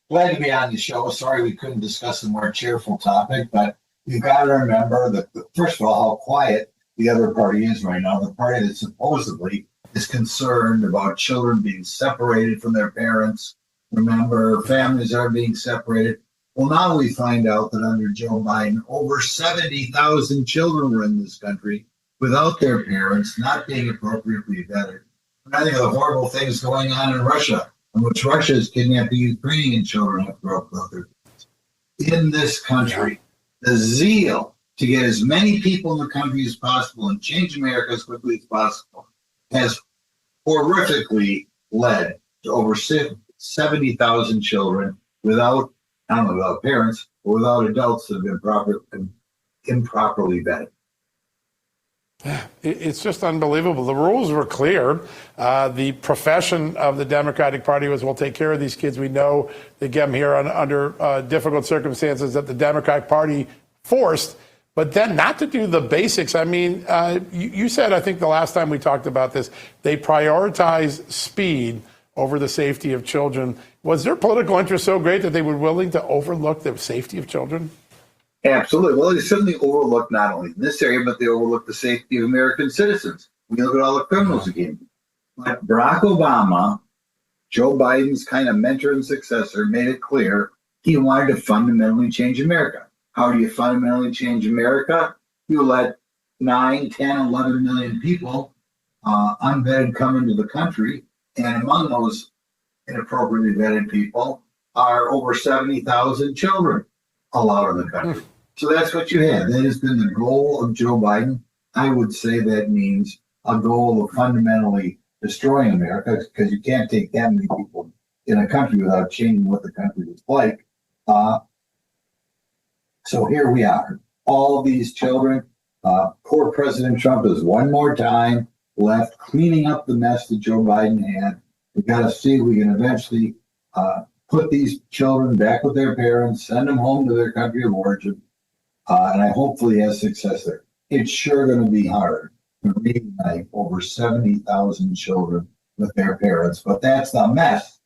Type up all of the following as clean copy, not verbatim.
Glad to be on the show. Sorry we couldn't discuss a more cheerful topic, but you've got to remember that, first of all, how quiet the other party is right now. The party that supposedly is concerned about children being separated from their parents. Remember, families are being separated. Well, now we find out that under Joe Biden, over 70,000 children were in this country without their parents, not being appropriately vetted. And I think of the horrible things going on in Russia, in which Russia is kidnapping Ukrainian children who grow up without their parents. In this country, the zeal to get as many people in the country as possible and change America as quickly as possible has horrifically led to over 70,000 children without, I don't know about parents, but without adults that have been improperly vetted. It's just unbelievable. The rules were clear. The profession of the Democratic Party was, we'll take care of these kids. We know they get them here under difficult circumstances that the Democratic Party forced. But then not to do the basics. I mean, you said, I think the last time we talked about this, they prioritize speed over the safety of children. Was their political interest so great that they were willing to overlook the safety of children? Absolutely. Well, they certainly overlooked not only in this area, but they overlooked the safety of American citizens. We look at all the criminals again. But Barack Obama, Joe Biden's kind of mentor and successor, made it clear he wanted to fundamentally change America. How do you fundamentally change America? You let 9, 10, 11 million people unvetted come into the country. And among those inappropriately vetted people are over 70,000 children allowed in the country. So that's what you had. That has been the goal of Joe Biden. I would say that means a goal of fundamentally destroying America, because you can't take that many people in a country without changing what the country was like. So here we are. All these children, poor President Trump is one more time left cleaning up the mess that Joe Biden had. We've got to see if we can eventually put these children back with their parents, send them home to their country of origin, and I hopefully have success there. It's sure going to be hard to reunite over 70,000 children with their parents, but that's the mess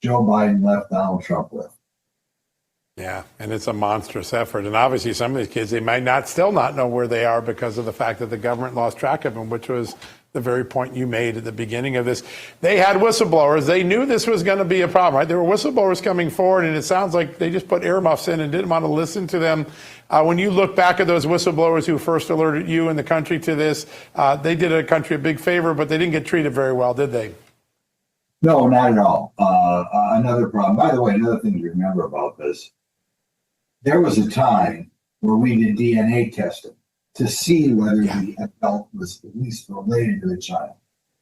Joe Biden left Donald Trump with. Yeah, and it's a monstrous effort. And obviously some of these kids, they might still not know where they are because of the fact that the government lost track of them, which was the very point you made at the beginning of this. They had whistleblowers. They knew this was going to be a problem, right? There were whistleblowers coming forward, and it sounds like they just put earmuffs in and didn't want to listen to them. When you look back at those whistleblowers who first alerted you and the country to this, they did a country a big favor, but they didn't get treated very well, did they? No, not at all. Another problem. By the way, another thing to remember about this, there was a time where we did DNA testing to see whether the adult was at least related to the child.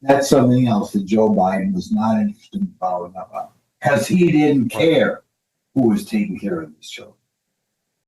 That's something else that Joe Biden was not interested in following up on, because he didn't care who was taking care of these children.